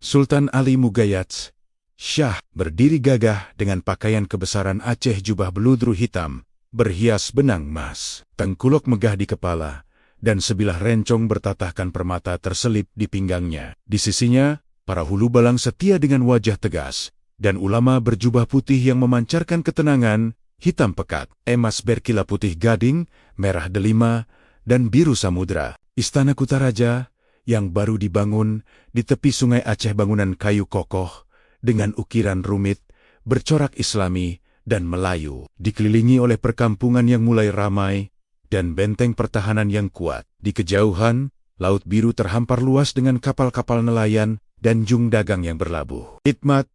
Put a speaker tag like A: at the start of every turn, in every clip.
A: Sultan Ali Mughayat Shah berdiri gagah dengan pakaian kebesaran Aceh, jubah beludru hitam, berhias benang emas, tengkulok megah di kepala, dan sebilah rencong bertatahkan permata terselip di pinggangnya. Di sisinya, para hulu balang setia dengan wajah tegas, dan ulama berjubah putih yang memancarkan ketenangan, hitam pekat, emas berkilau putih gading, merah delima, dan biru samudra. Istana Kutaraja yang baru dibangun di tepi sungai Aceh, bangunan kayu kokoh dengan ukiran rumit, bercorak Islami dan Melayu, dikelilingi oleh perkampungan yang mulai ramai dan benteng pertahanan yang kuat. Di kejauhan, laut biru terhampar luas dengan kapal-kapal nelayan dan jung dagang yang berlabuh. Hikmat,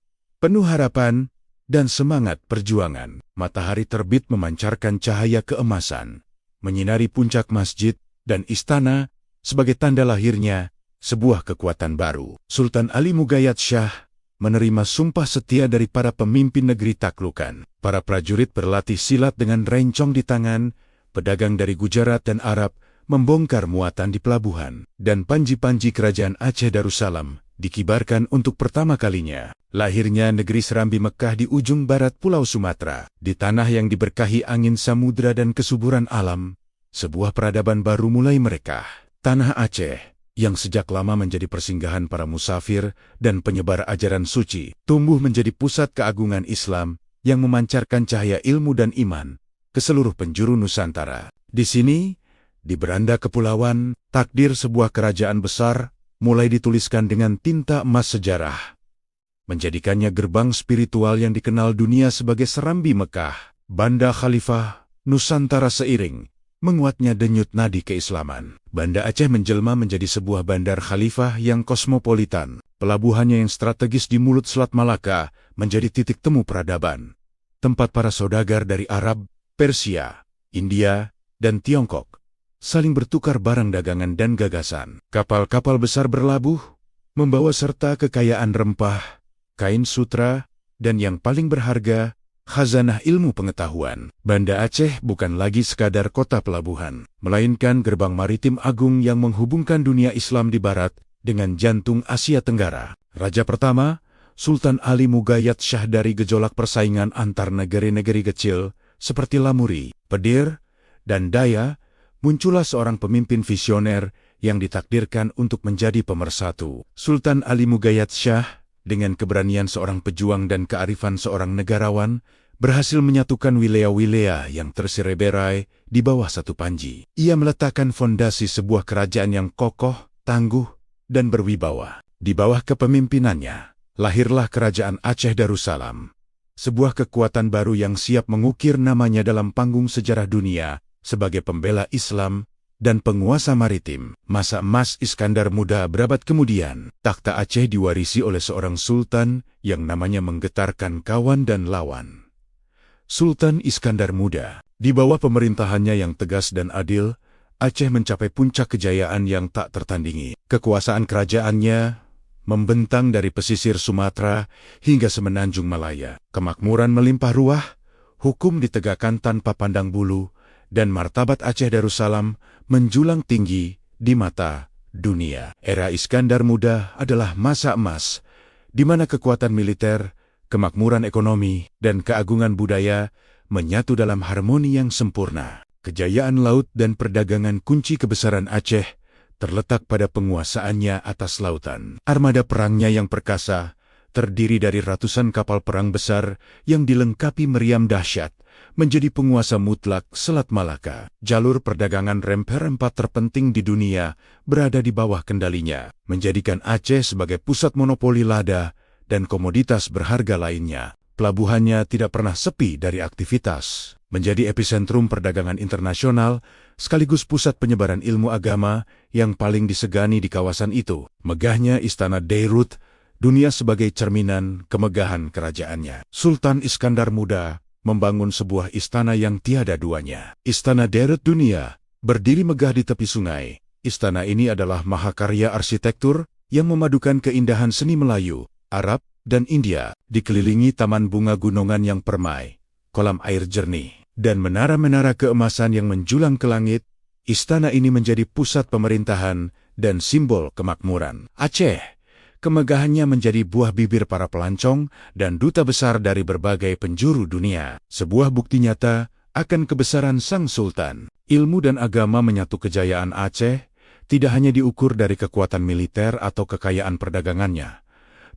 A: penuh harapan, dan semangat perjuangan. Matahari terbit memancarkan cahaya keemasan, menyinari puncak masjid dan istana sebagai tanda lahirnya sebuah kekuatan baru. Sultan Ali Mughayat Shah menerima sumpah setia dari para pemimpin negeri taklukan. Para prajurit berlatih silat dengan rencong di tangan, pedagang dari Gujarat dan Arab membongkar muatan di pelabuhan, dan panji-panji kerajaan Aceh Darussalam dikibarkan untuk pertama kalinya. Lahirnya negeri Serambi Mekah di ujung barat Pulau Sumatera, di tanah yang diberkahi angin samudra dan kesuburan alam, sebuah peradaban baru mulai merekah. Tanah Aceh, yang sejak lama menjadi persinggahan para musafir dan penyebar ajaran suci, tumbuh menjadi pusat keagungan Islam yang memancarkan cahaya ilmu dan iman ke seluruh penjuru Nusantara. Di sini, di beranda kepulauan, takdir sebuah kerajaan besar mulai dituliskan dengan tinta emas sejarah, menjadikannya gerbang spiritual yang dikenal dunia sebagai Serambi Mekah, Banda Khalifah, Nusantara. Seiring menguatnya denyut nadi keislaman, Banda Aceh menjelma menjadi sebuah bandar khalifah yang kosmopolitan. Pelabuhannya yang strategis di mulut Selat Malaka menjadi titik temu peradaban, tempat para saudagar dari Arab, Persia, India, dan Tiongkok saling bertukar barang dagangan dan gagasan. Kapal-kapal besar berlabuh, membawa serta kekayaan rempah, kain sutra, dan yang paling berharga, khazanah ilmu pengetahuan. Banda Aceh bukan lagi sekadar kota pelabuhan, melainkan gerbang maritim agung yang menghubungkan dunia Islam di barat dengan jantung Asia Tenggara. Raja pertama, Sultan Ali Mughayat Shah, dari gejolak persaingan antar negeri-negeri kecil seperti Lamuri, Pedir, dan Daya, muncullah seorang pemimpin visioner yang ditakdirkan untuk menjadi pemersatu. Sultan Ali Mughayat Shah, dengan keberanian seorang pejuang dan kearifan seorang negarawan, berhasil menyatukan wilayah-wilayah yang tersereberai di bawah satu panji. Ia meletakkan fondasi sebuah kerajaan yang kokoh, tangguh, dan berwibawa. Di bawah kepemimpinannya, lahirlah Kerajaan Aceh Darussalam, sebuah kekuatan baru yang siap mengukir namanya dalam panggung sejarah dunia sebagai pembela Islam dan penguasa maritim. Masa emas Iskandar Muda berabad kemudian, takhta Aceh diwarisi oleh seorang sultan yang namanya menggetarkan kawan dan lawan. Sultan Iskandar Muda. Di bawah pemerintahannya yang tegas dan adil, Aceh mencapai puncak kejayaan yang tak tertandingi. Kekuasaan kerajaannya membentang dari pesisir Sumatera hingga semenanjung Malaya. Kemakmuran melimpah ruah, hukum ditegakkan tanpa pandang bulu, dan martabat Aceh Darussalam menjulang tinggi di mata dunia. Era Iskandar Muda adalah masa emas, di mana kekuatan militer, kemakmuran ekonomi, dan keagungan budaya menyatu dalam harmoni yang sempurna. Kejayaan laut dan perdagangan kunci kebesaran Aceh terletak pada penguasaannya atas lautan. Armada perangnya yang perkasa terdiri dari ratusan kapal perang besar yang dilengkapi meriam dahsyat, menjadi penguasa mutlak Selat Malaka. Jalur perdagangan rempah-rempah terpenting di dunia berada di bawah kendalinya, menjadikan Aceh sebagai pusat monopoli lada dan komoditas berharga lainnya. Pelabuhannya tidak pernah sepi dari aktivitas, menjadi epicentrum perdagangan internasional sekaligus pusat penyebaran ilmu agama yang paling disegani di kawasan itu. Megahnya Istana Deirut dunia sebagai cerminan kemegahan kerajaannya. Sultan Iskandar Muda membangun sebuah istana yang tiada duanya. Istana Deirut Dunia berdiri megah di tepi sungai. Istana ini adalah mahakarya arsitektur yang memadukan keindahan seni Melayu, Arab, dan India, dikelilingi taman bunga gunungan yang permai, kolam air jernih, dan menara-menara keemasan yang menjulang ke langit. Istana ini menjadi pusat pemerintahan dan simbol kemakmuran. Aceh, kemegahannya menjadi buah bibir para pelancong dan duta besar dari berbagai penjuru dunia. Sebuah bukti nyata akan kebesaran Sang Sultan. Ilmu dan agama menyatu kejayaan Aceh tidak hanya diukur dari kekuatan militer atau kekayaan perdagangannya,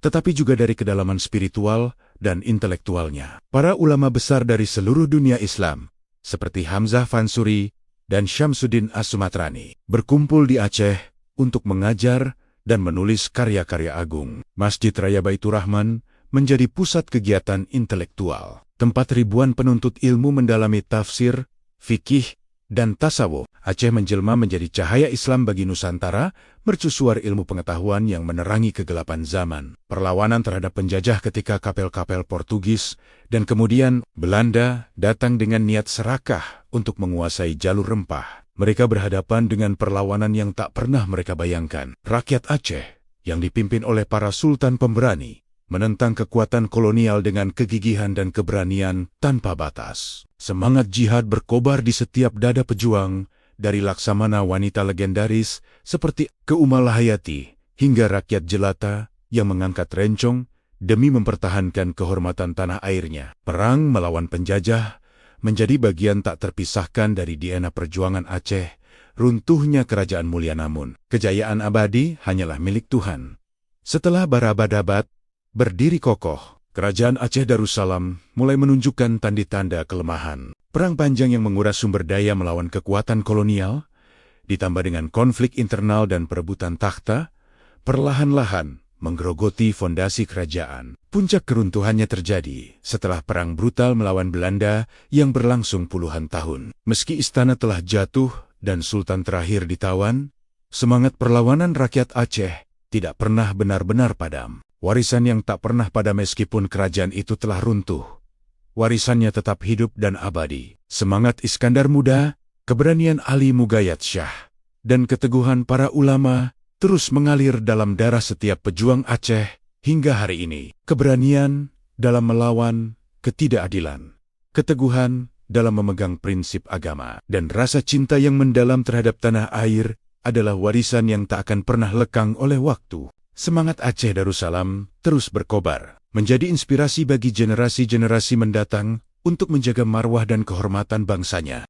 A: tetapi juga dari kedalaman spiritual dan intelektualnya. Para ulama besar dari seluruh dunia Islam, seperti Hamzah Fansuri dan Syamsuddin As-Sumatrani, berkumpul di Aceh untuk mengajar dan menulis karya-karya agung. Masjid Raya Baitur Rahman menjadi pusat kegiatan intelektual, tempat ribuan penuntut ilmu mendalami tafsir, fikih, dan tasawuf. Aceh menjelma menjadi cahaya Islam bagi Nusantara, mercusuar ilmu pengetahuan yang menerangi kegelapan zaman. Perlawanan terhadap penjajah ketika kapel-kapel Portugis dan kemudian Belanda datang dengan niat serakah untuk menguasai jalur rempah. Mereka berhadapan dengan perlawanan yang tak pernah mereka bayangkan. Rakyat Aceh yang dipimpin oleh para sultan pemberani menentang kekuatan kolonial dengan kegigihan dan keberanian tanpa batas. Semangat jihad berkobar di setiap dada pejuang, dari laksamana wanita legendaris seperti Keumal Hayati hingga rakyat jelata yang mengangkat rencong demi mempertahankan kehormatan tanah airnya. Perang melawan penjajah menjadi bagian tak terpisahkan dari DNA perjuangan Aceh. Runtuhnya kerajaan mulia namun kejayaan abadi hanyalah milik Tuhan. Setelah berabad-abad berdiri kokoh, kerajaan Aceh Darussalam mulai menunjukkan tanda-tanda kelemahan. Perang panjang yang menguras sumber daya melawan kekuatan kolonial, ditambah dengan konflik internal dan perebutan takhta, perlahan-lahan menggerogoti fondasi kerajaan. Puncak keruntuhannya terjadi setelah perang brutal melawan Belanda yang berlangsung puluhan tahun. Meski istana telah jatuh dan sultan terakhir ditawan, semangat perlawanan rakyat Aceh tidak pernah benar-benar padam. Warisan yang tak pernah padam meskipun kerajaan itu telah runtuh. Warisannya tetap hidup dan abadi. Semangat Iskandar Muda, keberanian Ali Mugayat Shah, dan keteguhan para ulama terus mengalir dalam darah setiap pejuang Aceh hingga hari ini. Keberanian dalam melawan ketidakadilan, keteguhan dalam memegang prinsip agama, dan rasa cinta yang mendalam terhadap tanah air adalah warisan yang tak akan pernah lekang oleh waktu. Semangat Aceh Darussalam terus berkobar, menjadi inspirasi bagi generasi-generasi mendatang untuk menjaga marwah dan kehormatan bangsanya.